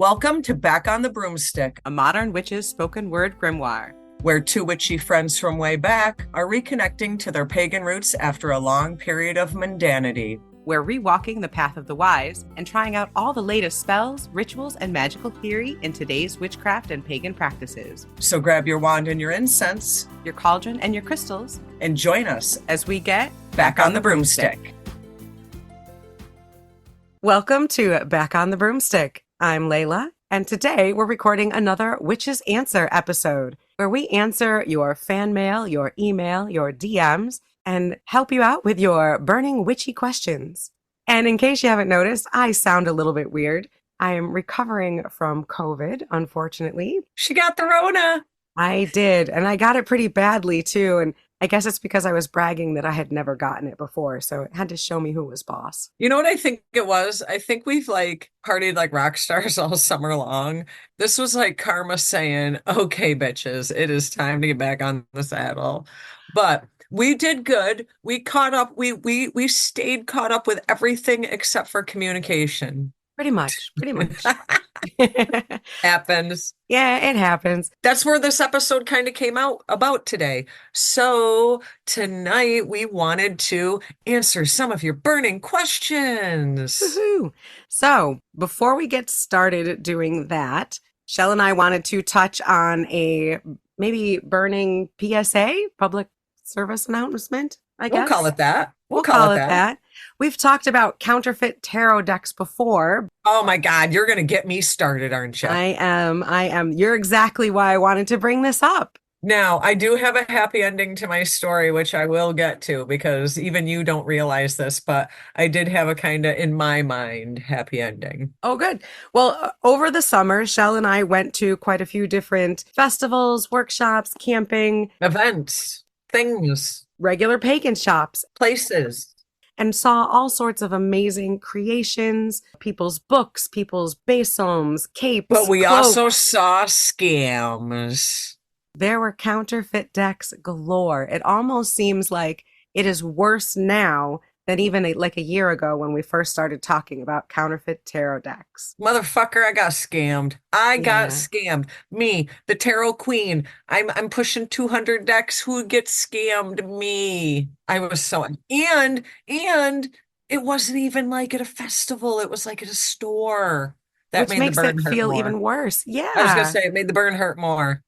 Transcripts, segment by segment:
Welcome to Back on the Broomstick, a modern witch's spoken word grimoire, where two witchy friends from way back are reconnecting to their pagan roots after a long period of mundanity. We're rewalking the path of the wise and trying out all the latest spells, rituals, and magical theory in today's witchcraft and pagan practices. So grab your wand and your incense, your cauldron and your crystals, and join us as we get Back on the Broomstick. Welcome to Back on the Broomstick. I'm Layla, and today we're recording another Witch's Answer episode, where we answer your fan mail, your email, your DMs, and help you out with your burning witchy questions. And in case you haven't noticed, I sound a little bit weird. I am recovering from COVID, unfortunately. She got the Rona. I did, and I got it pretty badly too, and I guess it's because I was bragging that I had never gotten it before, so it had to show me who was boss. You know what I think it was? I think we've partied like rock stars all summer long. This was like karma saying, okay, bitches, it is time to get back on the saddle. But we did good. We caught up. We stayed caught up with everything except for communication. Pretty much. Happens. Yeah, it happens. That's where this episode kind of came out about today. So tonight we wanted to answer some of your burning questions. Woohoo. So before we get started doing that, Chelle and I wanted to touch on a maybe burning PSA, public service announcement, I guess. We'll call it that. We'll call it that. We've talked about counterfeit tarot decks before. Oh my God, you're going to get me started, aren't you? I am. You're exactly why I wanted to bring this up. Now, I do have a happy ending to my story, which I will get to because even you don't realize this, but I did have a kind of, in my mind, happy ending. Oh, good. Well, over the summer, Chelle and I went to quite a few different festivals, workshops, camping, events, things, regular pagan shops, places, and saw all sorts of amazing creations, people's books, people's basomes, capes, but we cloaks. also saw scams. There were counterfeit decks galore. It almost seems like it is worse now than even like a year ago when we first started talking about counterfeit tarot decks. Motherfucker, I got scammed. I got scammed. Me, the tarot queen. I'm pushing 200 decks. Who gets scammed? Me. I was so and it wasn't even like at a festival. It was like at a store. That Which made makes the burn it hurt feel more. even worse. Yeah. I was gonna say it made the burn hurt more.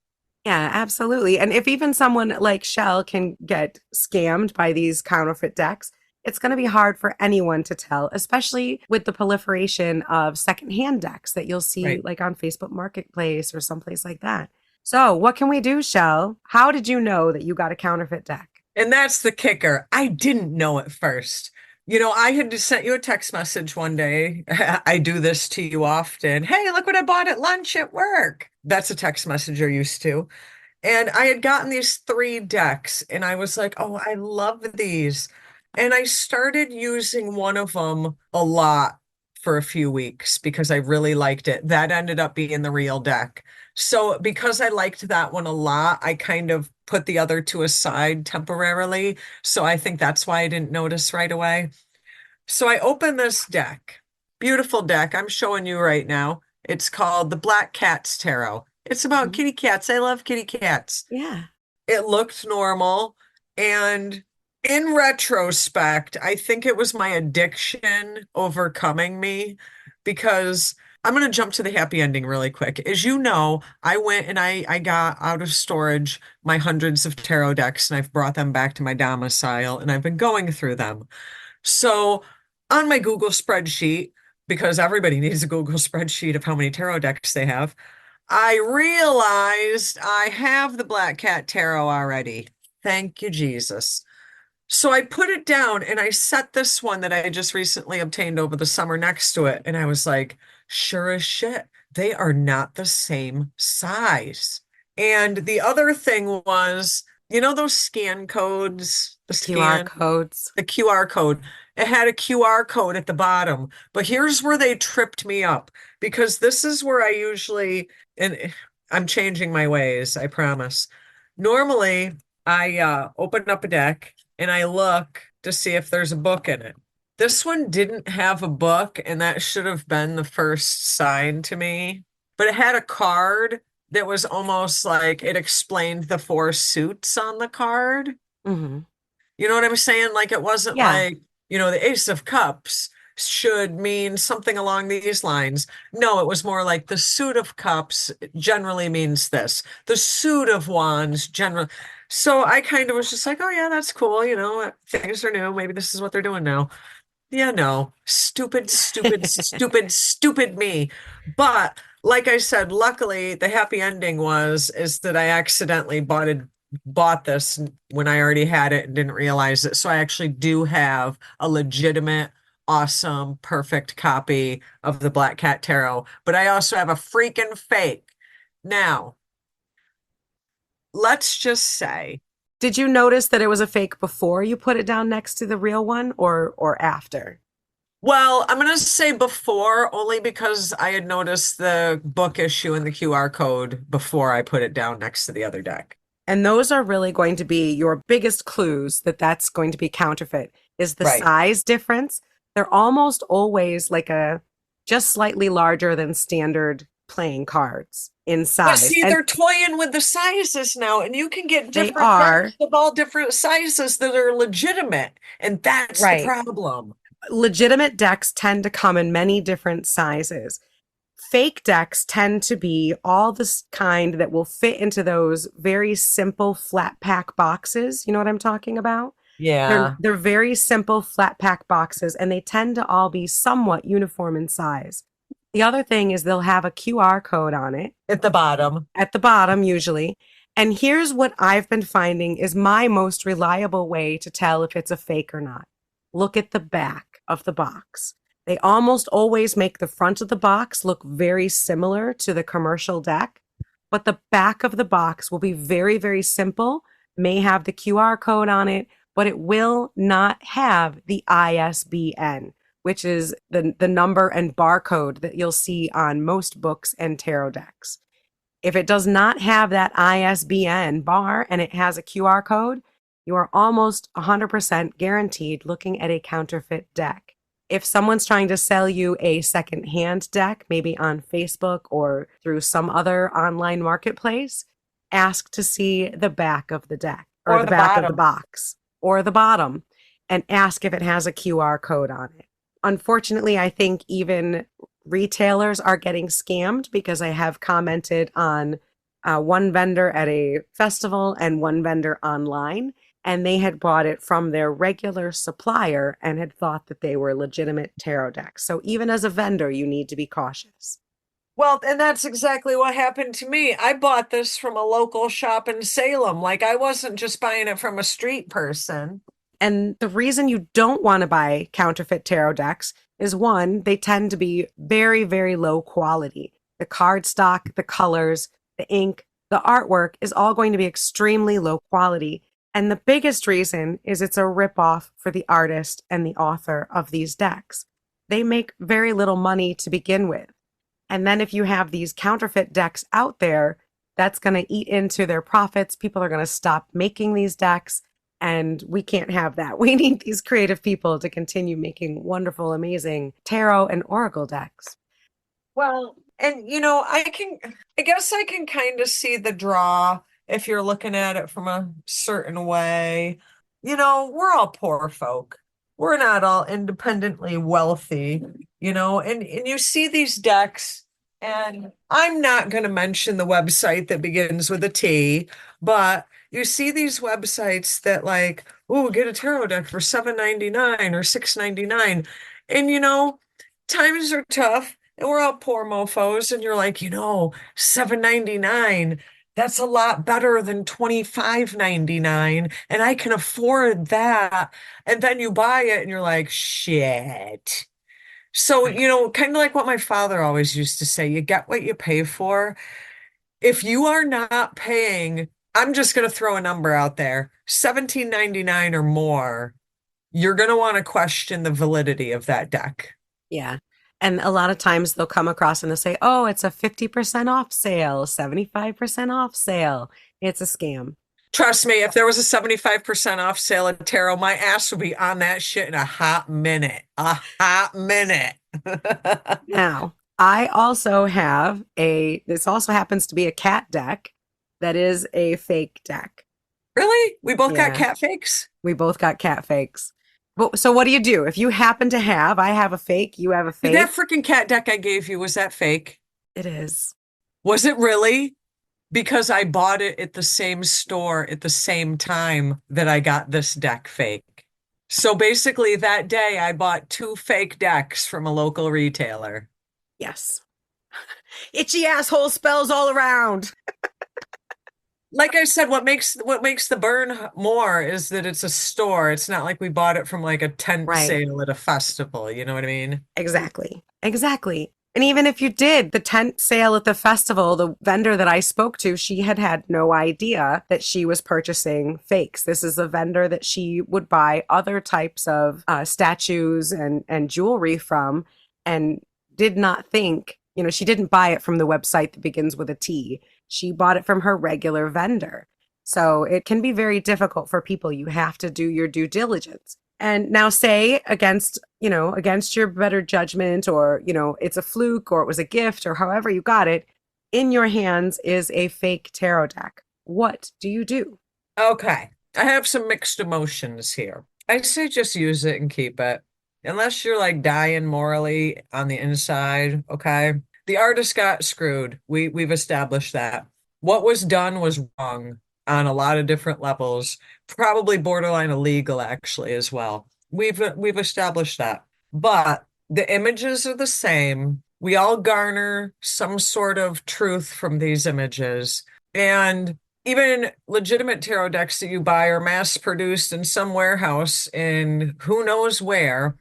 Yeah, absolutely. And if even someone like Chelle can get scammed by these counterfeit decks, it's going to be hard for anyone to tell, especially with the proliferation of secondhand decks that you'll see like on Facebook Marketplace or someplace like that. So what can we do, Chelle? How did you know that you got a counterfeit deck? And that's the kicker. I didn't know at first. You know, I had sent you a text message one day. I do this to you often. Hey, look what I bought at lunch at work. That's a text message you're used to. And I had gotten these 3 decks and I was like, oh, I love these. And I started using one of them a lot for a few weeks because I really liked it. That ended up being the real deck. So because I liked that one a lot, I kind of put the other 2 aside temporarily. So I think that's why I didn't notice right away. So I opened this deck. Beautiful deck. I'm showing you right now. It's called the Black Cats Tarot. It's about kitty cats. I love kitty cats. Yeah. It looked normal. And in retrospect, I think it was my addiction overcoming me because I'm going to jump to the happy ending really quick. As you know, I went and I got out of storage my hundreds of tarot decks and I've brought them back to my domicile and I've been going through them. So on my Google spreadsheet, because everybody needs a Google spreadsheet of how many tarot decks they have, I realized I have the Black Cat Tarot already. Thank you, Jesus. So I put it down and I set this one that I just recently obtained over the summer next to it. And I was like, sure as shit, they are not the same size. And the other thing was, you know, those scan codes, the QR codes, the QR code. It had a QR code at the bottom, but here's where they tripped me up because this is where I usually, and I'm changing my ways, I promise. Normally I open up a deck and I look to see if there's a book in it. This one didn't have a book, and that should have been the first sign to me but it had a card that was almost like it explained the four suits on the card. Hmm. You know what I'm saying? Like it wasn't Yeah. like, the Ace of Cups should mean something along these lines. No, it was more like the suit of cups generally means this. The suit of wands generally. So I kind of was just like, oh yeah, that's cool. Things are new. Maybe this is what they're doing now. Yeah, no. Stupid, stupid, stupid, stupid me. But like I said, luckily the happy ending is that I accidentally bought this when I already had it and didn't realize it. So I actually do have a legitimate, awesome, perfect copy of the Black Cat Tarot, but I also have a freaking fake. Now, let's just say, Did you notice that it was a fake before you put it down next to the real one or after? well, I'm going to say before only because I had noticed the book issue and the QR code before I put it down next to the other deck. And those are really going to be your biggest clues that that's going to be counterfeit is the Right. size difference. They're almost always like a just slightly larger than standard playing cards in But size. see, And they're toying with the sizes now, and you can get they different are decks of all different sizes that are legitimate, and that's the right. problem. Legitimate decks tend to come in many different sizes. Fake decks tend to be all this kind that will fit into those very simple flat pack boxes. You know what I'm talking about? Yeah, They're very simple flat pack boxes and they tend to all be somewhat uniform in size. The other thing is they'll have a QR code on it at the bottom. at the bottom usually. And here's what I've been finding is my most reliable way to tell if it's a fake or not. Look at the back of the box. They almost always make the front of the box look very similar to the commercial deck, but the back of the box will be very, very simple, may have the QR code on it, but it will not have the ISBN, which is the number and barcode that you'll see on most books and tarot decks. If it does not have that ISBN bar and it has a QR code, you are almost 100% guaranteed looking at a counterfeit deck. If someone's trying to sell you a secondhand deck, maybe on Facebook or through some other online marketplace, ask to see the back of the deck or Or the the back of the bottom. box or the bottom and ask if it has a QR code on it. Unfortunately, I think even retailers are getting scammed because I have commented on one vendor at a festival and one vendor online, and they had bought it from their regular supplier and had thought that they were legitimate tarot decks. So even as a vendor, you need to be cautious. Well, and that's exactly what happened to me. I bought this from a local shop in Salem. Like I wasn't just buying it from a street person. And the reason you don't want to buy counterfeit tarot decks is one, they tend to be very, very low quality. The cardstock, the colors, the ink, the artwork is all going to be extremely low quality. And the biggest reason is it's a ripoff for the artist and the author of these decks. They make very little money to begin with. And then if you have these counterfeit decks out there, that's going to eat into their profits. People are going to stop making these decks. And we can't have that. We need these creative people to continue making wonderful, amazing tarot and oracle decks. Well, and I guess I can kind of see the draw if you're looking at it from a certain way. We're all poor folk. We're not all independently wealthy, and you see these decks, and I'm not going to mention the website that begins with a T, but you see these websites that like, oh, get a tarot deck for $7.99 or $6.99. And times are tough and we're all poor mofos, and you're like, $7.99. That's a lot better than $25.99, and I can afford that. And then you buy it and you're like, shit. So, Right. kind of like what my father always used to say, you get what you pay for. If you are not paying, I'm just going to throw a number out there, 17.99 or more, you're going to want to question the validity of that deck. Yeah. And a lot of times they'll come across and they'll say, oh, it's a 50% off sale, 75% off sale. It's a scam. Trust me, if there was a 75% off sale at Tarot, my ass would be on that shit in a hot minute. A hot minute. Now, I also have this also happens to be a cat deck that is a fake deck. Really? We both got Yeah, cat fakes? we both got cat fakes. But, so what do you do? If you happen to have, I have a fake, you have a Dude, that fake. freaking cat deck I gave you, was that fake? It is. Was it really? Because I bought it at the same store at the same time that I got this deck fake. So basically, that day I bought two fake decks from a local retailer. Yes. Itchy asshole spells all around. Like I said, what makes the burn more is that it's a store. It's not like we bought it from like a tent Right. sale at a festival. You know what I mean? Exactly. Exactly. And even if you did the tent sale at the festival, the vendor that I spoke to, she had no idea that she was purchasing fakes. This is a vendor that she would buy other types of statues and jewelry from, and did not think, she didn't buy it from the website that begins with a T. She bought it from her regular vendor. So it can be very difficult for people. You have to do your due diligence. And now say against your better judgment, or, it's a fluke, or it was a gift, or however you got it, in your hands is a fake tarot deck. What do you do? Okay. I have some mixed emotions here. I say just use it and keep it. Unless you're like dying morally on the inside, okay? The artist got screwed. We've established that. What was done was wrong on a lot of different levels, probably borderline illegal actually as well. We've established that. But the images are the same. We all garner some sort of truth from these images. And even legitimate tarot decks that you buy are mass produced in some warehouse in who knows where.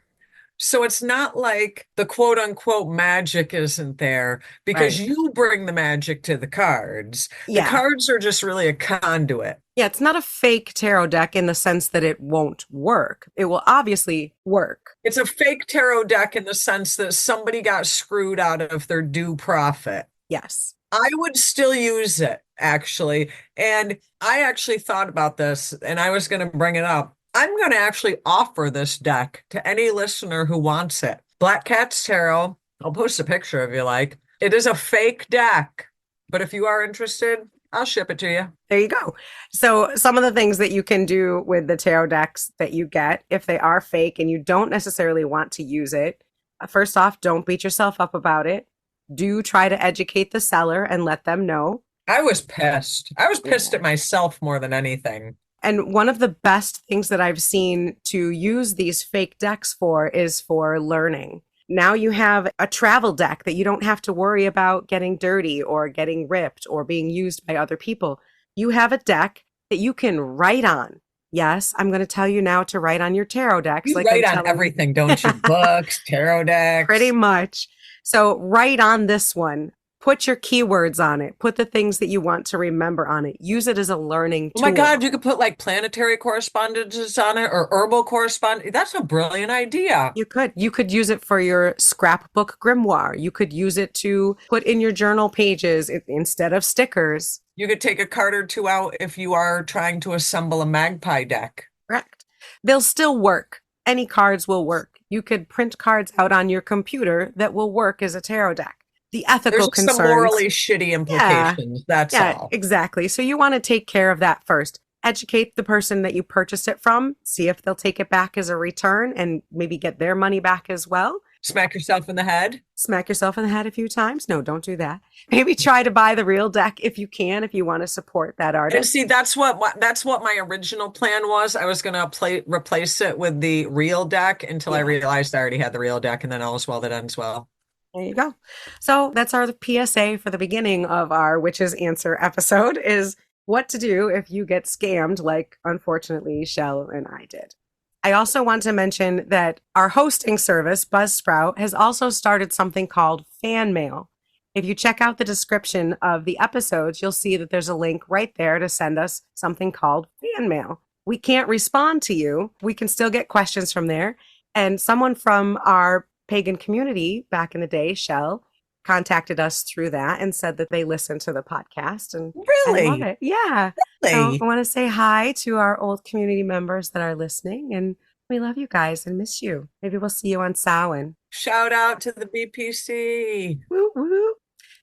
So it's not like the quote unquote magic isn't there because Right. you bring the magic to the cards. The Yeah. cards are just really a conduit. Yeah, it's not a fake tarot deck in the sense that it won't work. It will obviously work. It's a fake tarot deck in the sense that somebody got screwed out of their due profit. Yes. I would still use it, actually. And I actually thought about this and I was going to bring it up. I'm going to actually offer this deck to any listener who wants it. Black Cat's Tarot. I'll post a picture if you like. It is a fake deck, but if you are interested, I'll ship it to you. There you go. So some of the things that you can do with the tarot decks that you get, if they are fake and you don't necessarily want to use it, first off, don't beat yourself up about it. Do try to educate the seller and let them know. I was pissed. I was pissed Yeah. at myself more than anything. And one of the best things that I've seen to use these fake decks for is for learning. Now you have a travel deck that you don't have to worry about getting dirty or getting ripped or being used by other people. You have a deck that you can write on. Yes, I'm going to tell you now to write on your tarot decks. You like write I'm on telling everything, don't you? Books, tarot decks. Pretty much. So write on this one. Put your keywords on it. Put the things that you want to remember on it. Use it as a learning Oh tool. my God, you could put like planetary correspondences on it or herbal correspondence. That's a brilliant idea. You could. You could use it for your scrapbook grimoire. You could use it to put in your journal pages instead of stickers. You could take a card or two out if you are trying to assemble a magpie deck. Correct. They'll still work. Any cards will work. You could print cards out on your computer that will work as a tarot deck. The ethical There's concerns. some morally shitty implications. That's all. Exactly. So you want to take care of that first. Educate the person that you purchased it from. See if they'll take it back as a return and maybe get their money back as well. Smack yourself in the head. Smack yourself in the head a few times. No, don't do that. Maybe try to buy the real deck if you can, if you want to support that And artist. see, that's what my original plan was. I was going to replace it with the real deck until I Yeah. realized I already had the real deck, and then all's well that ends well. There you go. So that's our PSA for the beginning of our Witches Answer episode, is what to do if you get scammed like, unfortunately, Chelle and I did. I also want to mention that our hosting service, Buzzsprout, has also started something called Fan Mail. If you check out the description of the episodes, you'll see that there's a link right there to send us something called Fan Mail. We can't respond to you. We can still get questions from there. And someone from our Pagan community back in the day, Chelle, contacted us through that and said that they listened to the podcast. And Really? I love it. Yeah. Really? So I want to say hi to our old community members that are listening, and we love you guys and miss you. Maybe we'll see you on Samhain. Shout out to the BPC. Woo, woo.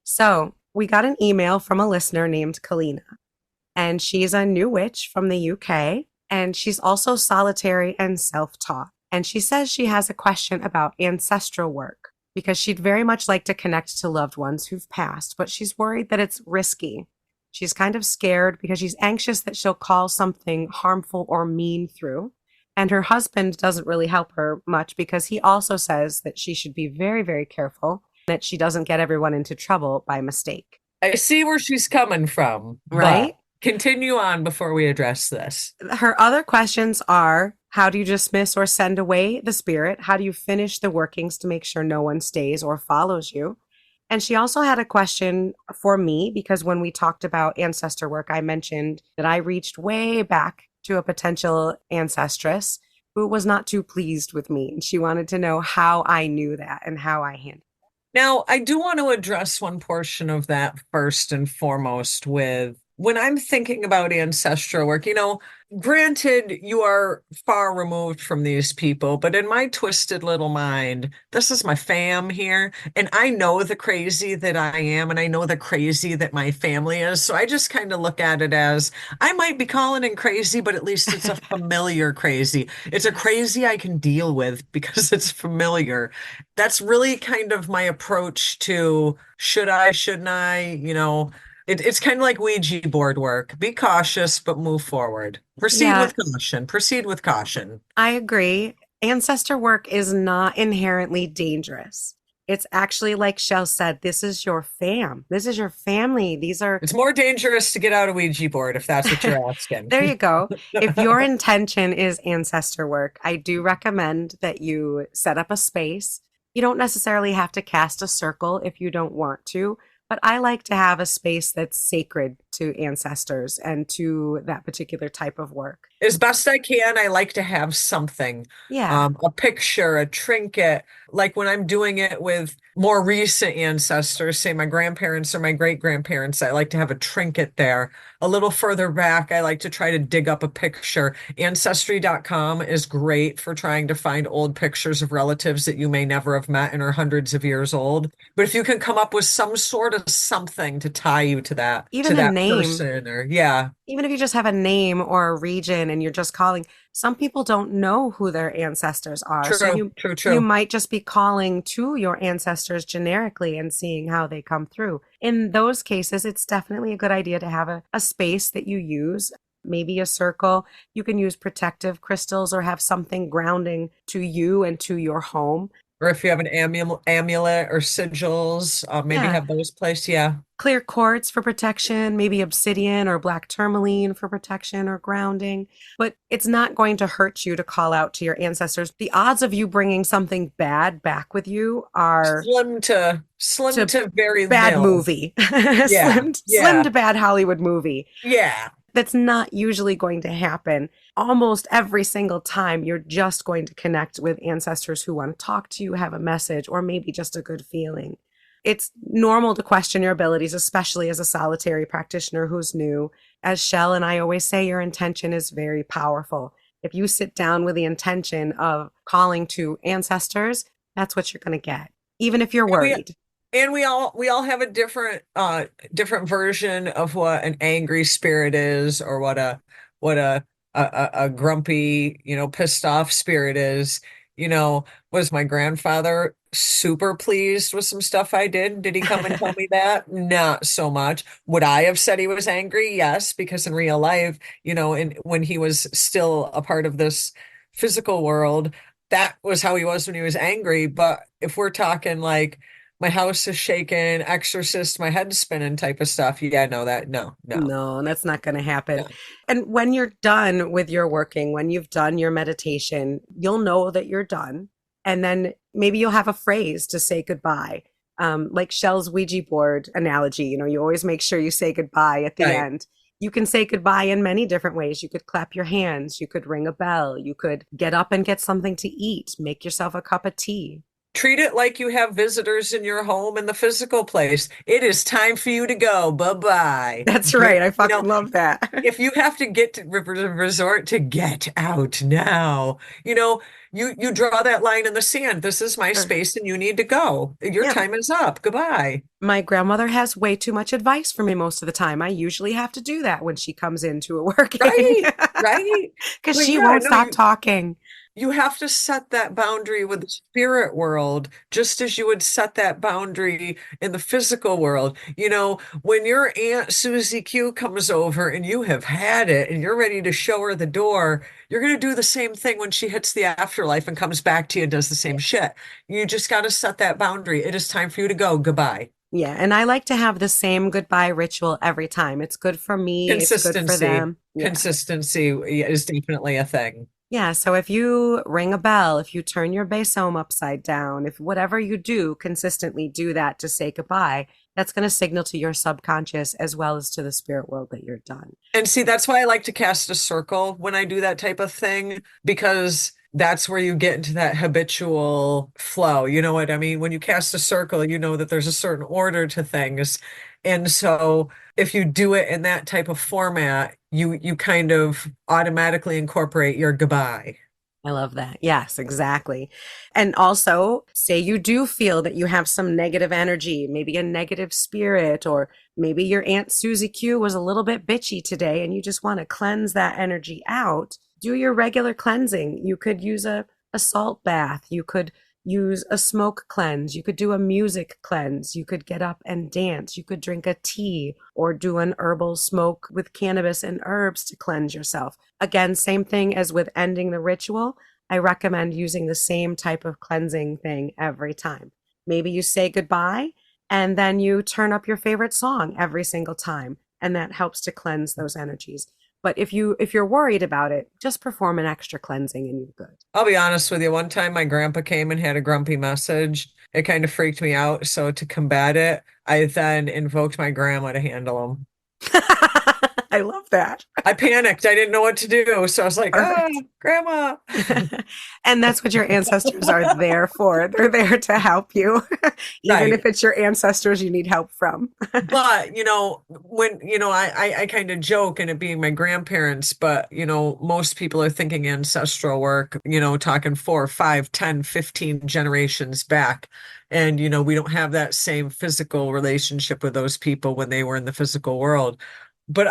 So we got an email from a listener named Kalina, and she's a new witch from the UK, and she's also solitary and self-taught. And she says she has a question about ancestral work because she'd very much like to connect to loved ones who've passed, but she's worried that it's risky. She's kind of scared because she's anxious that she'll call something harmful or mean through. And her husband doesn't really help her much because he also says that she should be very, very careful that she doesn't get everyone into trouble by mistake. I see where she's coming from, Right? but continue on before we address this. Her other questions are, how do you dismiss or send away the spirit? How do you finish the workings to make sure no one stays or follows you? And she also had a question for me because when we talked about ancestor work, I mentioned that I reached way back to a potential ancestress who was not too pleased with me. And she wanted to know how I knew that and how I handled it. Now, I do want to address one portion of that first and foremost with when I'm thinking about ancestral work, granted, you are far removed from these people, but in my twisted little mind, this is my fam here, and I know the crazy that I am, and I know the crazy that my family is. So I just kind of look at it as I might be calling it crazy, but at least it's a familiar crazy. It's a crazy I can deal with because it's familiar. That's really kind of my approach to should I, shouldn't I, it's kind of like Ouija board work. Be cautious, but move forward. Proceed Yeah, with caution. Proceed with caution. I agree. Ancestor work is not inherently dangerous. It's actually, like Chelle said, this is your fam. This is your family. These are, It's more dangerous to get out a Ouija board if that's what you're asking. there you go. If your intention is ancestor work, I do recommend that you set up a space. You don't necessarily have to cast a circle if you don't want to, but I like to have a space that's sacred to ancestors and to that particular type of work. As best I can, I like to have something, Yeah. a picture, a trinket. Like when I'm doing it with more recent ancestors, say my grandparents or my great grandparents, I like to have a trinket there. A little further back, I like to try to dig up a picture. Ancestry.com is great for trying to find old pictures of relatives that you may never have met and are hundreds of years old. But if you can come up with some sort of something to tie you to Even a that name, person, or yeah, even if you just have a name or a region and you're just calling, some people don't know who their ancestors are. So true, you true. might just be calling to your ancestors generically and seeing how they come through. In those cases, it's definitely a good idea to have a space that you use, maybe a circle. You can use protective crystals or have something grounding to you and to your home. Or if you have an amulet or sigils, maybe Yeah. have those placed. Yeah. Clear quartz for protection, maybe obsidian or black tourmaline for protection or grounding. But it's not going to hurt you to call out to your ancestors. The odds of you bringing something bad back with you are Slim to to very bad nil. movie, Yeah. slim Yeah. to bad Hollywood movie. Yeah. That's not usually going to happen. Almost every single time, you're just going to connect with ancestors who want to talk to you, have a message, or maybe just a good feeling. It's normal to question your abilities, especially as a solitary practitioner who's new. As Chelle and I always say, your intention is very powerful. If you sit down with the intention of calling to ancestors, that's what you're going to get, even if you're And we worried. and we all have a different version of what an angry spirit is, or what a grumpy, pissed off spirit is. Was my grandfather super pleased with some stuff I did? Did he come and tell me that? Not so much. Would I have said he was angry? Yes, because in real life, when he was still a part of this physical world, that was how he was when he was angry. But if we're talking like my house is shaking, exorcist, my head's spinning type of stuff, yeah, no, No, that's not going to happen. no. And when you're done with your working, when you've done your meditation, you'll know that you're done. And then maybe you'll have a phrase to say goodbye. Like Chelle's Ouija board analogy, you always make sure you say goodbye at the Right. end. You can say goodbye in many different ways. You could clap your hands, you could ring a bell, you could get up and get something to eat, make yourself a cup of tea. Treat it like you have visitors in your home in the physical place. It is time for you to go. Bye-bye. That's Get, right. I you fucking know, love that. if you have to get to resort to get out now, You draw that line in the sand. This is my Sure. space and you need to go. Your Yeah. time is up. Goodbye. My grandmother has way too much advice for me most of the time. I usually have to do that when she comes into a working Right, right. because But she yeah, won't no, stop talking. you have to set that boundary with the spirit world, just as you would set that boundary in the physical world. When your Aunt Susie Q comes over and you have had it and you're ready to show her the door, you're going to do the same thing when she hits the afterlife and comes back to you and does the same shit. You just got to set that boundary. It is time for you to go. Goodbye. Yeah, and I like to have the same goodbye ritual every time. It's good for me, it's good for Consistency. them. Yeah. Consistency is definitely a thing. Yeah, so if you ring a bell, if you turn your basome upside down, if whatever you do, consistently do that to say goodbye, that's going to signal to your subconscious as well as to the spirit world that you're done. And see, that's why I like to cast a circle when I do that type of thing, because that's where you get into that habitual flow. You know what I mean? When you cast a circle, you know that there's a certain order to things. And so if you do it in that type of format, you kind of automatically incorporate your goodbye. I love that. Yes, exactly. And also, say you do feel that you have some negative energy, maybe a negative spirit, or maybe your Aunt Susie Q was a little bit bitchy today and you just want to cleanse that energy out. Do your regular cleansing. You could use a salt bath. You could use a smoke cleanse. You could do a music cleanse. You could get up and dance. You could drink a tea or do an herbal smoke with cannabis and herbs to cleanse yourself. Again, same thing as with ending the ritual. I recommend using the same type of cleansing thing every time. Maybe you say goodbye and then you turn up your favorite song every single time, and that helps to cleanse those energies. But if you're worried about it, just perform an extra cleansing and you're good. I'll be honest with you. One time my grandpa came and had a grumpy message. It kind of freaked me out. So to combat it, I then invoked my grandma to handle him. I love that. I panicked. I didn't know what to do. So I was like, Perfect. grandma. And that's what your ancestors are there for. They're there to help you, even Right. if it's your ancestors you need help from. But, when, I kind of joke and it being my grandparents, but, most people are thinking ancestral work, talking 4, 5, 10, 15 generations back. And, we don't have that same physical relationship with those people when they were in the physical world. But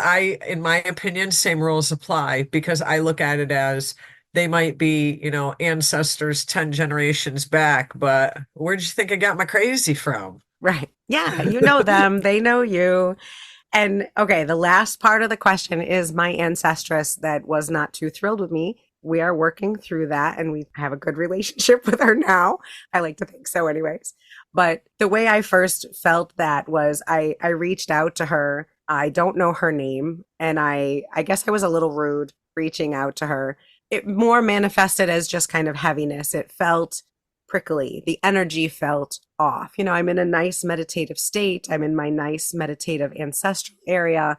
in my opinion, same rules apply because I look at it as they might be, ancestors 10 generations back, but where'd you think I got my crazy from? Right. Yeah, you know them, they know you. And okay, the last part of the question is my ancestress that was not too thrilled with me. We are working through that and we have a good relationship with her now. I like to think so, anyways. But the way I first felt that was I reached out to her. I don't know her name. And I guess I was a little rude reaching out to her. It more manifested as just kind of heaviness. It felt prickly. The energy felt off. I'm in a nice meditative state. I'm in my nice meditative ancestral area.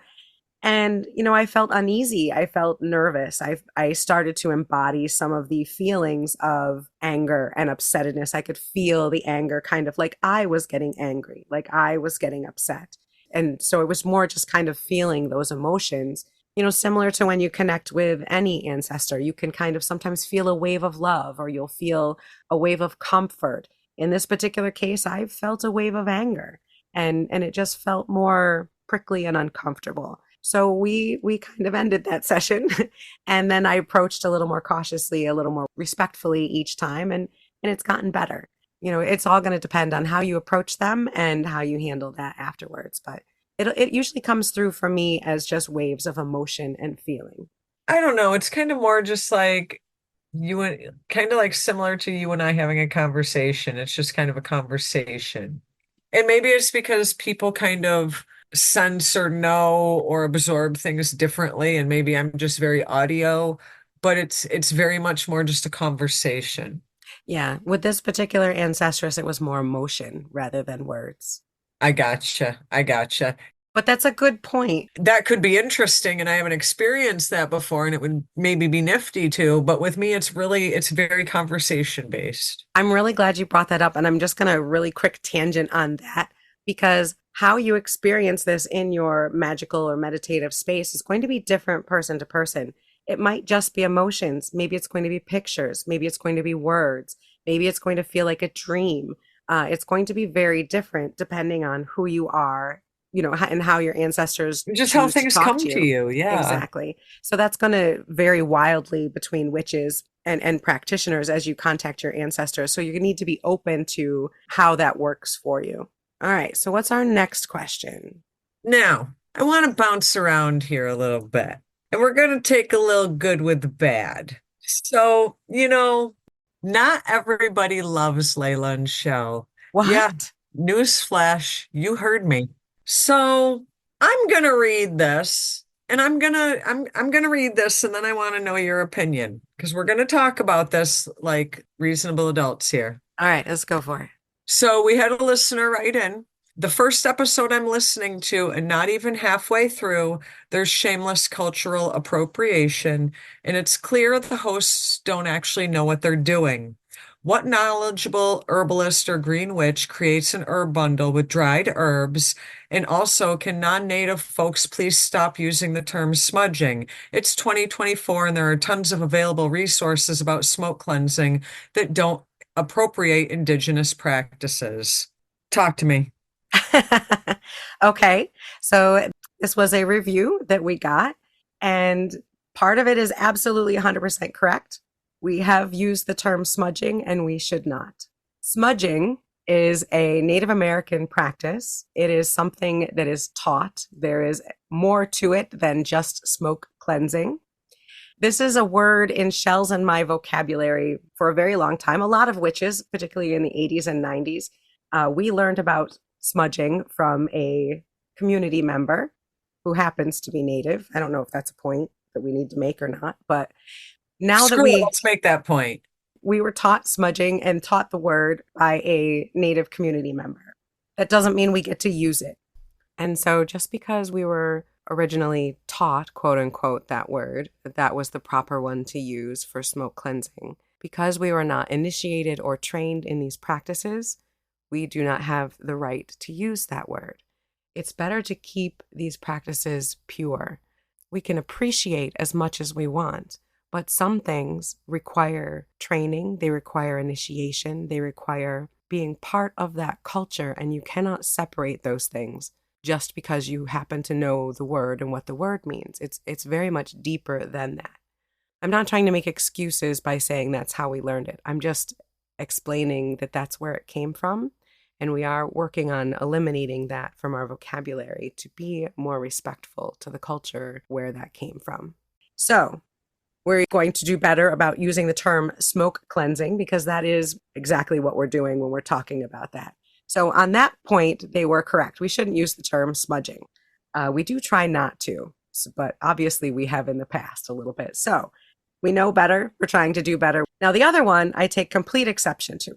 And, I felt uneasy. I felt nervous. I started to embody some of the feelings of anger and upsetness. I could feel the anger kind of like I was getting angry, like I was getting upset. And so it was more just kind of feeling those emotions, similar to when you connect with any ancestor. You can kind of sometimes feel a wave of love or you'll feel a wave of comfort. In this particular case, I felt a wave of anger and it just felt more prickly and uncomfortable. So we kind of ended that session and then I approached a little more cautiously, a little more respectfully each time and it's gotten better. It's all going to depend on how you approach them and how you handle that afterwards, but it usually comes through for me as just waves of emotion and feeling. I don't know. It's kind of more just like kind of like similar to you and I having a conversation. It's just kind of a conversation. And maybe it's because people kind of sense or know or absorb things differently. And maybe I'm just very audio, but it's very much more just a conversation. Yeah, with this particular ancestress, it was more emotion rather than words. I gotcha. I gotcha. But that's a good point. That could be interesting, and I haven't experienced that before, and it would maybe be nifty too. But with me, it's very conversation based. I'm really glad you brought that up. And I'm just going to really quick tangent on that because how you experience this in your magical or meditative space is going to be different person to person. It might just be emotions. Maybe it's going to be pictures. Maybe it's going to be words. Maybe it's going to feel like a dream. It's going to be very different depending on who you are, and how your ancestors Just how choose to things talk come to to you. you. Yeah. Exactly. So that's going to vary wildly between witches and practitioners as you contact your ancestors. So you need to be open to how that works for you. All right. So what's our next question? Now, I want to bounce around here a little bit, and we're going to take a little good with the bad. So, not everybody loves Layla and Shell. Yeah, What? newsflash, you heard me. So, I'm going to read this, and I'm going to read this, and then I want to know your opinion because we're going to talk about this like reasonable adults here. All right. Let's go for it. So we had a listener write in. The first episode I'm listening to, and not even halfway through, there's shameless cultural appropriation, and it's clear the hosts don't actually know what they're doing. What knowledgeable herbalist or green witch creates an herb bundle with dried herbs? And also, can non-native folks please stop using the term smudging? It's 2024, and there are tons of available resources about smoke cleansing that don't appropriate indigenous practices. Talk to me. Okay. So this was a review that we got, and part of it is absolutely 100% correct. We have used the term smudging, and we should not. Smudging is a Native American practice. It is something that is taught. There is more to it than just smoke cleansing. This is a word in Shells and my vocabulary for a very long time. A lot of witches, particularly in the 80s and 90s, we learned about smudging from a community member who happens to be Native. I don't know if that's a point that we need to make or not, but now that Screw it, let's make that point. we were taught smudging and taught the word by a Native community member, that doesn't mean we get to use it. And so just because we were originally taught, quote unquote, that word, that was the proper one to use for smoke cleansing, because we were not initiated or trained in these practices, we do not have the right to use that word. It's better to keep these practices pure. We can appreciate as much as we want, but some things require training, they require initiation, they require being part of that culture, and you cannot separate those things just because you happen to know the word and what the word means. It's very much deeper than that. I'm not trying to make excuses by saying that's how we learned it. I'm just explaining that that's where it came from. And we are working on eliminating that from our vocabulary to be more respectful to the culture where that came from. So we're going to do better about using the term smoke cleansing, because that is exactly what we're doing when we're talking about that. So on that point, they were correct. We shouldn't use the term smudging. We do try not to, but obviously we have in the past a little bit. So we know better. We're trying to do better. Now, the other one I take complete exception to,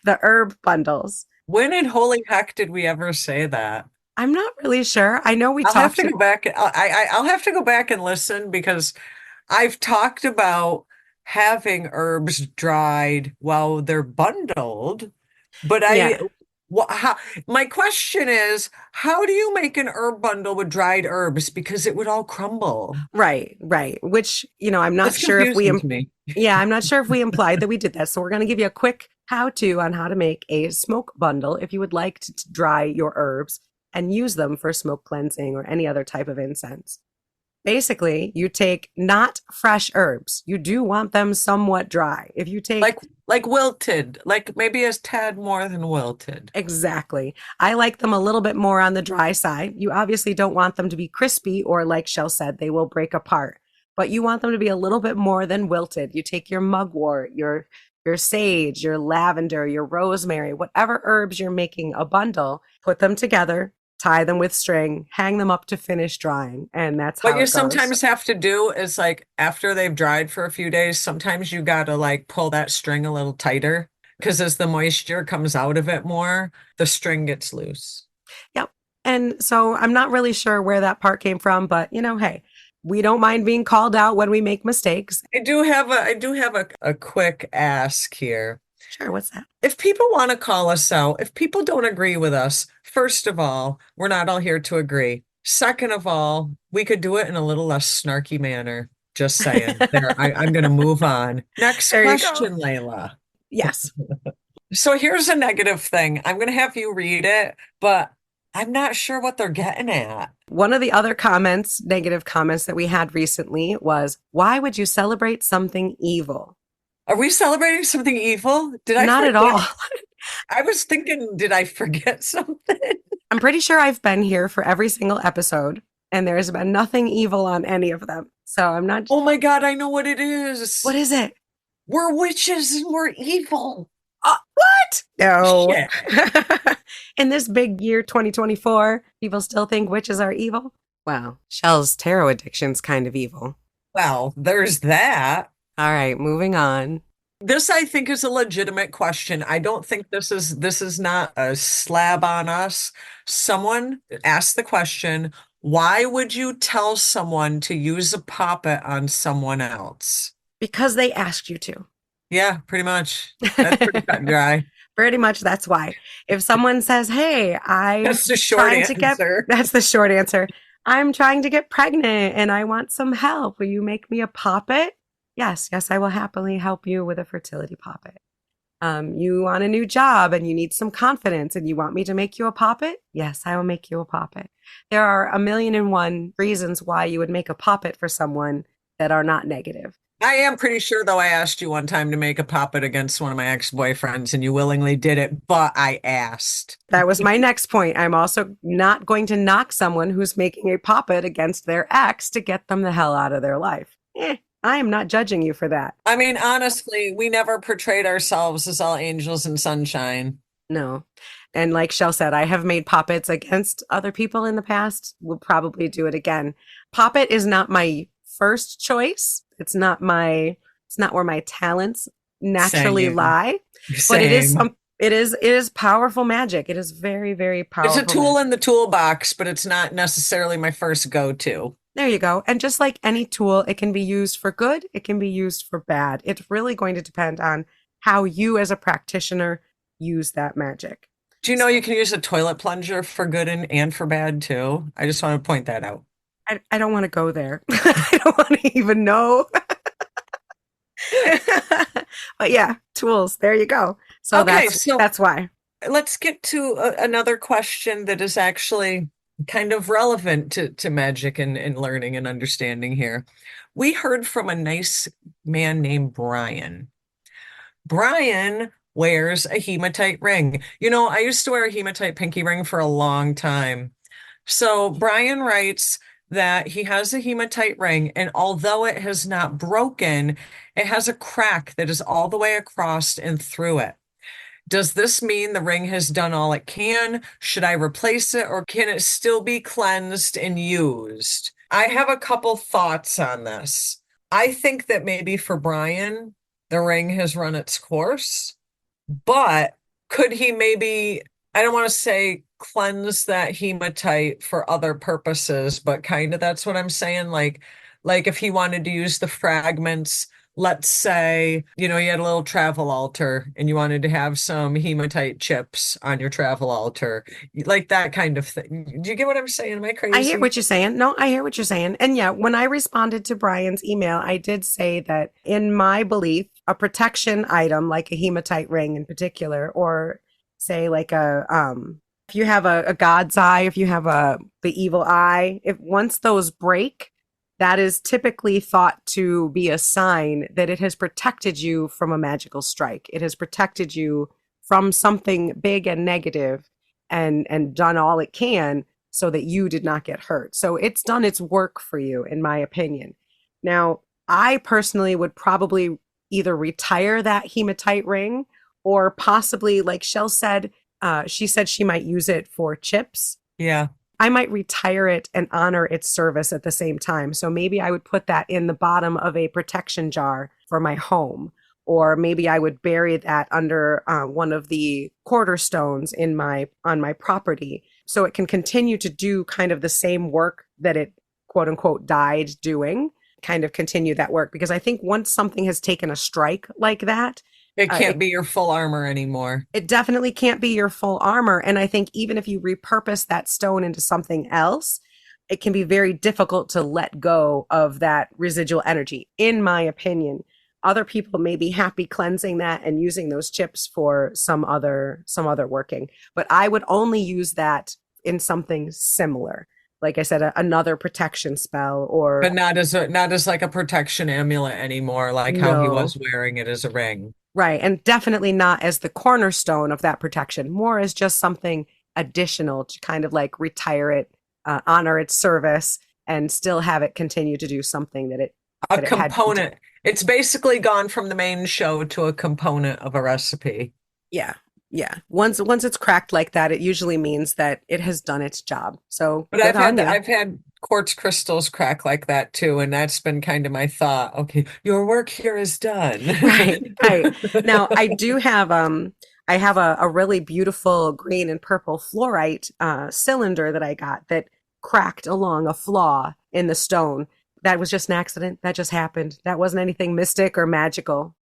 the herb bundles. When in holy heck did we ever say that? I'm not really sure. I know we I'll have talked to to, go back. I'll have to go back and listen because I've talked about having herbs dried while they're bundled, but yeah, how, my question is, how do you make an herb bundle with dried herbs? Because it would all crumble. right. Which, I'm not That's sure if confusing to me. yeah, I'm not sure if we implied that we did that. So we're going to give you a quick how-to on how to make a smoke bundle if you would like to dry your herbs and use them for smoke cleansing or any other type of incense. Basically, you take not fresh herbs. You do want them somewhat dry. If you take Like wilted, like maybe a tad more than wilted. exactly. I like them a little bit more on the dry side. You obviously don't want them to be crispy, or like Shell said, they will break apart. But you want them to be a little bit more than wilted. You take your mugwort, your sage, your lavender, your rosemary, whatever herbs you're making a bundle, put them together, tie them with string, hang them up to finish drying, and that's What how you it goes. sometimes have to do is like after they've dried for a few days, sometimes you gotta like pull that string a little tighter because as the moisture comes out of it more, the string gets loose. Yep. And so I'm not really sure where that part came from, but hey, we don't mind being called out when we make mistakes. I do have a quick ask here. Sure, what's that? If people want to call us out, if people don't agree with us, first of all, we're not all here to agree. Second of all, we could do it in a little less snarky manner. Just saying. There, I'm going to move on. Next There you go. question, Layla. Yes. So here's a negative thing. I'm going to have you read it, but I'm not sure what they're getting at. One of the other comments, negative comments that we had recently was, why would you celebrate something evil? Are we celebrating something evil? Did I Not at forget? all. I was thinking, did I forget something? I'm pretty sure I've been here for every single episode, and there's been nothing evil on any of them. So I'm not. Oh my God, I know what it is. What is it? We're witches and we're evil. What? No. Shit. In this big year 2024, people still think witches are evil? Wow. Chelle's tarot addiction's kind of evil. Well, there's that. All right, moving on. This, I think, is a legitimate question. I don't think this is not a slab on us. Someone asked the question, why would you tell someone to use a puppet on someone else? Because they asked you to. Yeah, pretty much. That's pretty cut and dry. Pretty much that's why. If someone says, hey, I'm That's the short trying to get, answer. that's the short answer. I'm trying to get pregnant and I want some help. Will you make me a puppet? Yes, I will happily help you with a fertility puppet. You want a new job and you need some confidence and you want me to make you a puppet? Yes, I will make you a puppet. There are 1,000,001 reasons why you would make a puppet for someone that are not negative. I am pretty sure, though, I asked you one time to make a puppet against one of my ex-boyfriends, and you willingly did it, but I asked. That was my next point. I'm also not going to knock someone who's making a puppet against their ex to get them the hell out of their life. I am not judging you for that. I mean, honestly, we never portrayed ourselves as all angels and sunshine. No. And like Chelle said, I have made puppets against other people in the past. We'll probably do it again. Puppet is not my first choice. It's not where my talents naturally Same. lie. But it is powerful magic. It is very, very powerful. It's a tool in the toolbox, but it's not necessarily my first go-to. There you go. And just like any tool, it can be used for good. It can be used for bad. It's really going to depend on how you as a practitioner use that magic. Do you know you can use a toilet plunger for good and for bad too? I just want to point that out. I don't want to go there. I don't want to even know. But yeah, tools. There you go. So Okay, that's why. Let's get to another question that is actually kind of relevant to magic and learning and understanding here. We heard from a nice man named Brian. Brian wears a hematite ring. You know, I used to wear a hematite pinky ring for a long time. So Brian writes that he has a hematite ring, and although it has not broken, it has a crack that is all the way across and through it. Does this mean the ring has done all it can? Should I replace it, or can it still be cleansed and used? I have a couple thoughts on this. I think that maybe for Brian, the ring has run its course, but could he maybe, I don't want to say cleanse that hematite for other purposes, but kind of that's what I'm saying. Like if he wanted to use the fragments, let's say, you had a little travel altar and you wanted to have some hematite chips on your travel altar, like that kind of thing. Do you get what I'm saying? Am I crazy? I hear what you're saying. No, I hear what you're saying. And yeah, when I responded to Brian's email, I did say that in my belief, a protection item like a hematite ring in particular, or say like if you have a god's eye, if you have the evil eye, if once those break, that is typically thought to be a sign that it has protected you from a magical strike. It has protected you from something big and negative and done all it can so that you did not get hurt. So it's done its work for you, in my opinion. Now, I personally would probably either retire that hematite ring or possibly, like Chelle said, she said she might use it for chips. Yeah. I might retire it and honor its service at the same time. So maybe I would put that in the bottom of a protection jar for my home. Or maybe I would bury that under one of the cornerstones on my property, so it can continue to do kind of the same work that it, quote unquote, died doing, kind of continue that work. Because I think once something has taken a strike like that, it can't be your full armor anymore. It definitely can't be your full armor. And I think even if you repurpose that stone into something else, it can be very difficult to let go of that residual energy, in my opinion. Other people may be happy cleansing that and using those chips for some other working, but I would only use that in something similar. Like I said, another protection spell or But not as like a protection amulet anymore, like how he no. was wearing it as a ring. Right. And definitely not as the cornerstone of that protection, more as just something additional to kind of like retire it, honor its service, and still have it continue to do something A that it had been doing. component. It's basically gone from the main show to a component of a recipe. Yeah. Yeah. Once it's cracked like that, it usually means that it has done its job. So But good on you. I've had quartz crystals crack like that too, and that's been kind of my thought. Okay, your work here is done. Right, right. Now I have a really beautiful green and purple fluorite cylinder that I got that cracked along a flaw in the stone. That was just an accident. That just happened. That wasn't anything mystic or magical.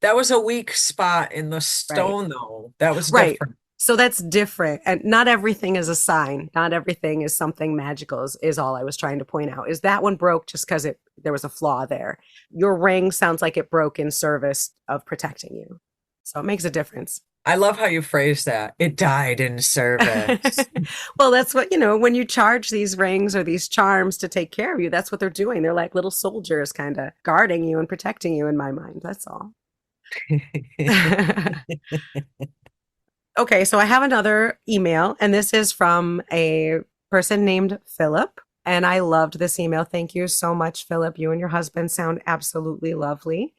That was a weak spot in the Right. stone, though. That was Right. different. So that's different. And not everything is a sign. Not everything is something magical is all I was trying to point out. Is that one broke just because there was a flaw there. Your ring sounds like it broke in service of protecting you. So it makes a difference. I love how you phrase that. It died in service. Well, that's what, when you charge these rings or these charms to take care of you, that's what they're doing. They're like little soldiers kind of guarding you and protecting you in my mind. That's all. Okay, so I have another email, and this is from a person named Philip. And I loved this email. Thank you so much, Philip. You and your husband sound absolutely lovely.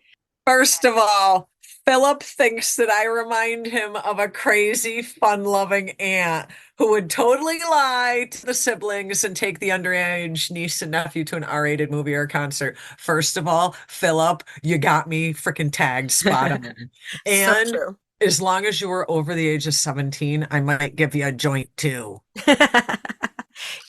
First of all, Philip thinks that I remind him of a crazy, fun-loving aunt who would totally lie to the siblings and take the underage niece and nephew to an R-rated movie or concert. First of all, Philip, you got me freaking tagged spot on. So And true. as long as you were over the age of 17, I might give you a joint too.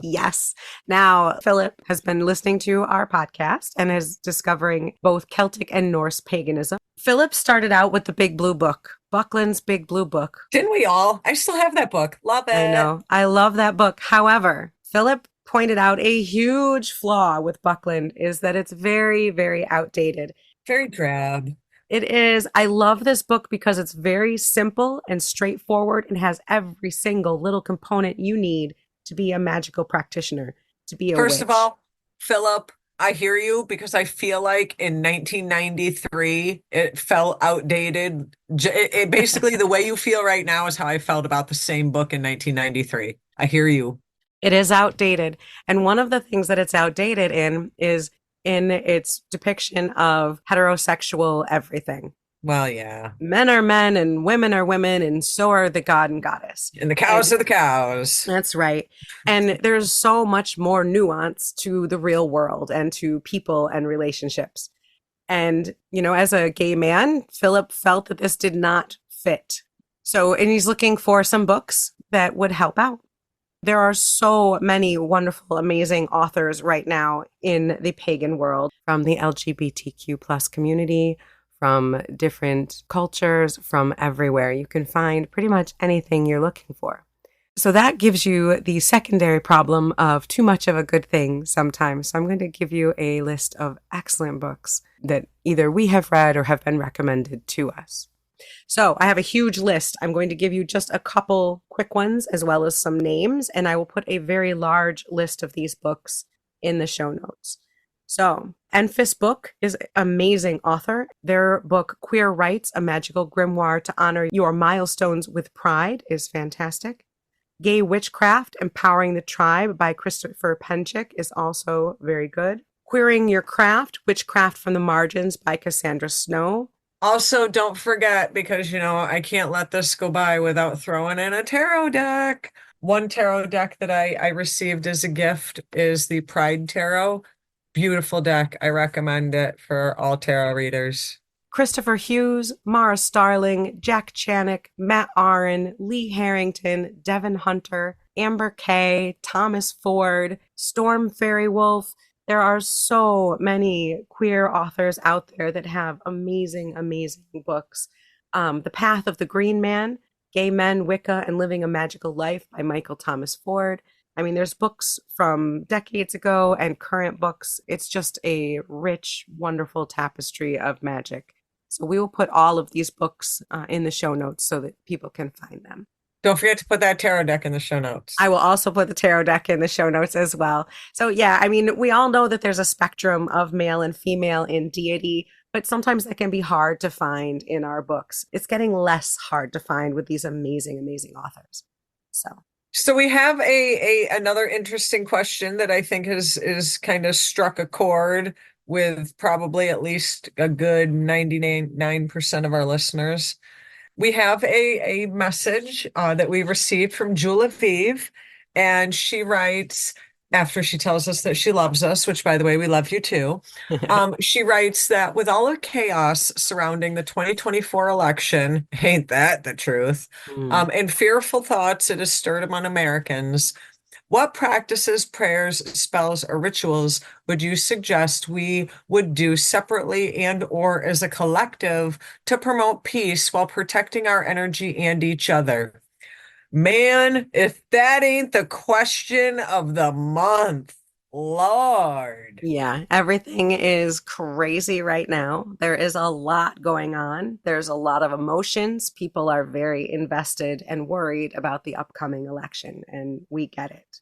Yes. Now, Philip has been listening to our podcast and is discovering both Celtic and Norse paganism. Philip started out with the Big Blue Book, Buckland's Big Blue Book. Didn't we all? I still have that book. Love it. I know. I love that book. However, Philip pointed out a huge flaw with Buckland is that it's very, very outdated. Very drab. It is. I love this book because it's very simple and straightforward and has every single little component you need to be a magical practitioner, to be a First of witch. all, Philip, I hear you because I feel like in 1993 it felt outdated. Basically, the way you feel right now is how I felt about the same book in 1993. I hear you. It is outdated. And one of the things that it's outdated in is in its depiction of heterosexual everything. Well, yeah. Men are men and women are women, and so are the god and goddess. And the cows are the cows. That's right. And there's so much more nuance to the real world and to people and relationships. And, as a gay man, Philip felt that this did not fit. So, and he's looking for some books that would help out. There are so many wonderful, amazing authors right now in the pagan world, from the LGBTQ plus community, from different cultures, from everywhere. You can find pretty much anything you're looking for. So that gives you the secondary problem of too much of a good thing sometimes. So I'm going to give you a list of excellent books that either we have read or have been recommended to us. So I have a huge list. I'm going to give you just a couple quick ones as well as some names, and I will put a very large list of these books in the show notes. So Enfys book is an amazing author. Their book, Queer Rites, A Magical Grimoire to Honor Your Milestones with Pride, is fantastic. Gay Witchcraft, Empowering the Tribe by Christopher Penczak is also very good. Queering Your Craft, Witchcraft from the Margins by Cassandra Snow. Also, don't forget, because, I can't let this go by without throwing in a tarot deck. One tarot deck that I received as a gift is the Pride Tarot. Beautiful deck. I recommend it for all tarot readers. Christopher Hughes, Mara Starling, Jack Chanick, Matt Aaron, Lee Harrington, Devin Hunter, Amber Kay, Thomas Ford, Storm Faerywolf. There are so many queer authors out there that have amazing, amazing books. The Path of the Green Man, Gay Men, Wicca, and Living a Magical Life by Michael Thomas Ford. I mean, there's books from decades ago and current books. It's just a rich, wonderful tapestry of magic. So we will put all of these books in the show notes so that people can find them. Don't forget to put that tarot deck in the show notes. I will also put the tarot deck in the show notes as well. So, yeah, I mean, we all know that there's a spectrum of male and female in deity, but sometimes that can be hard to find in our books. It's getting less hard to find with these amazing, amazing authors. So we have a another interesting question that I think is kind of struck a chord with probably at least a good 99% of our listeners. We have a message that we received from Jula Vive, and she writes, after she tells us that she loves us, which by the way, we love you too. She writes that with all the chaos surrounding the 2024 election, ain't that the truth? Mm. And fearful thoughts it has stirred among Americans. What practices, prayers, spells, or rituals would you suggest we would do separately and or as a collective to promote peace while protecting our energy and each other? Man, if that ain't the question of the month, Lord. Yeah, everything is crazy right now. There is a lot going on. There's a lot of emotions. People are very invested and worried about the upcoming election, and we get it.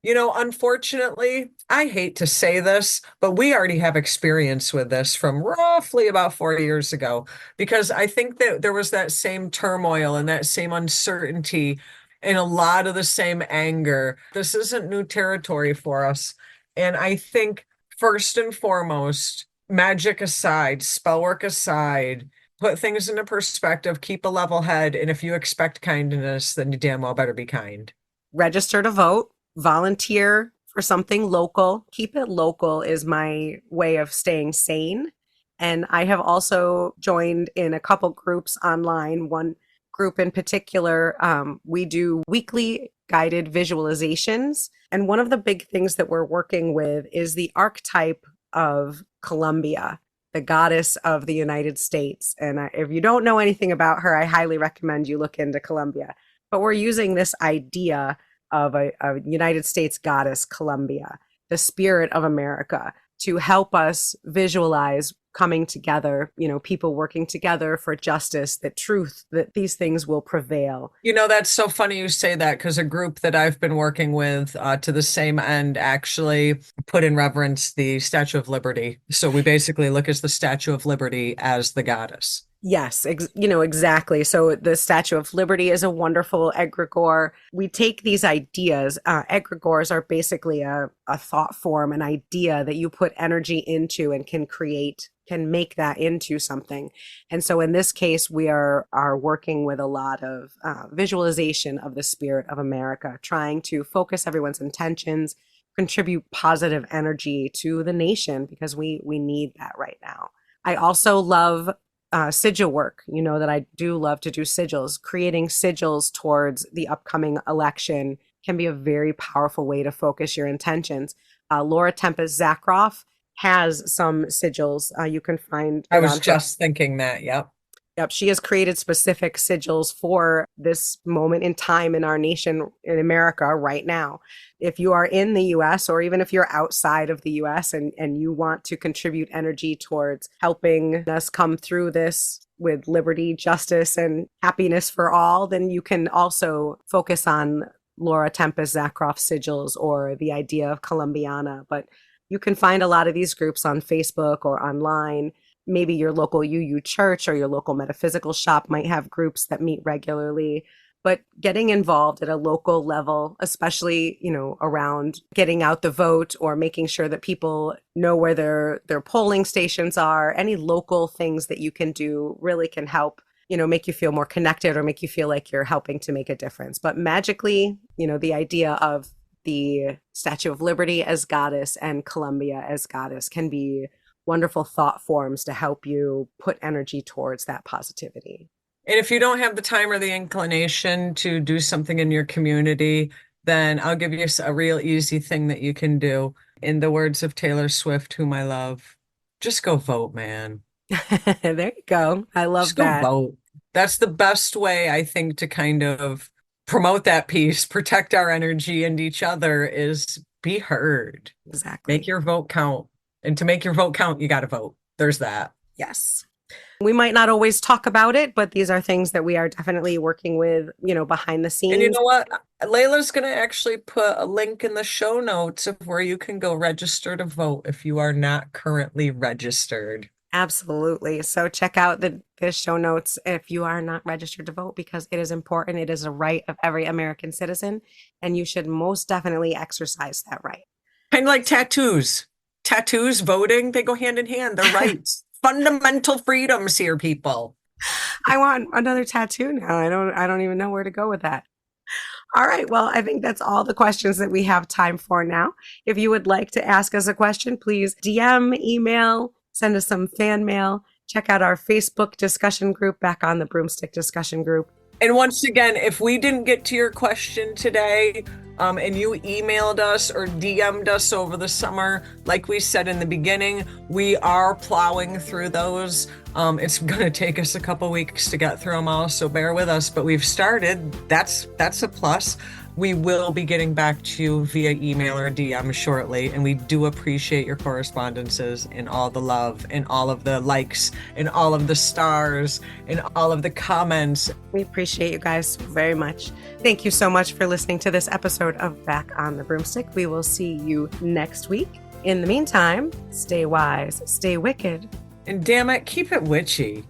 You know, unfortunately, I hate to say this, but we already have experience with this from roughly about 4 years ago, because I think that there was that same turmoil and that same uncertainty and a lot of the same anger. This isn't new territory for us. And I think first and foremost, magic aside, spell work aside, put things into perspective, keep a level head, and if you expect kindness, then you damn well better be kind. Register to vote, volunteer for something local. Keep it local is my way of staying sane. And I have also joined in a couple groups online. One group in particular, we do weekly guided visualizations. And one of the big things that we're working with is the archetype of Columbia, the goddess of the United States. And if you don't know anything about her, I highly recommend you look into Columbia. But we're using this idea of a United States goddess, Columbia, the spirit of America, to help us visualize coming together, people working together for justice, that truth, that these things will prevail. You know, that's so funny you say that, because a group that I've been working with to the same end actually put in reverence the Statue of Liberty. So we basically look as the Statue of Liberty as the goddess. Yes, exactly. So the Statue of Liberty is a wonderful egregore. We take these ideas. Egregores are basically a thought form, an idea that you put energy into and can make that into something. And so in this case, we are working with a lot of visualization of the spirit of America, trying to focus everyone's intentions, contribute positive energy to the nation, because we need that right now. I also love sigil work. You know that I do love to do sigils. Creating sigils towards the upcoming election can be a very powerful way to focus your intentions. Laura Tempest Zakroff has some sigils. You can find. I was just thinking that. Yep. Yep. She has created specific sigils for this moment in time in our nation, in America right now. If you are in the US, or even if you're outside of the US and you want to contribute energy towards helping us come through this with liberty, justice, and happiness for all, then you can also focus on Laura Tempest Zakroff sigils or the idea of Columbiana. But you can find a lot of these groups on Facebook or online. Maybe your local UU church or your local metaphysical shop might have groups that meet regularly. But getting involved at a local level, especially, around getting out the vote or making sure that people know where their polling stations are, any local things that you can do really can help, make you feel more connected or make you feel like you're helping to make a difference. But magically, the idea of the Statue of Liberty as goddess and Columbia as goddess can be wonderful thought forms to help you put energy towards that positivity. And if you don't have the time or the inclination to do something in your community, then I'll give you a real easy thing that you can do. In the words of Taylor Swift, whom I love, just go vote, man. There you go. I love Just that. go vote. That's the best way, I think, to kind of promote that peace, protect our energy and each other is be heard. Exactly. Make your vote count. And to make your vote count, you got to vote. There's that. Yes. We might not always talk about it, but these are things that we are definitely working with, behind the scenes. And you know what? Layla's going to actually put a link in the show notes of where you can go register to vote if you are not currently registered. Absolutely. So check out the show notes if you are not registered to vote, because it is important. It is a right of every American citizen, and you should most definitely exercise that right. Kind of like tattoos. Tattoos, voting, they go hand in hand. They're rights. Fundamental freedoms here, people. I want another tattoo now. I don't even know where to go with that. All right. Well, I think that's all the questions that we have time for now. If you would like to ask us a question, please DM, email, send us some fan mail. Check out our Facebook discussion group, Back on the Broomstick discussion group. And once again, if we didn't get to your question today, and you emailed us or DM'd us over the summer, like we said in the beginning, we are plowing through those. It's going to take us a couple weeks to get through them all, so bear with us. But we've started. That's a plus. We will be getting back to you via email or DM shortly, and we do appreciate your correspondences and all the love and all of the likes and all of the stars and all of the comments. We appreciate you guys very much. Thank you so much for listening to this episode of Back on the Broomstick. We will see you next week. In the meantime, stay wise, stay wicked. And damn it, keep it witchy.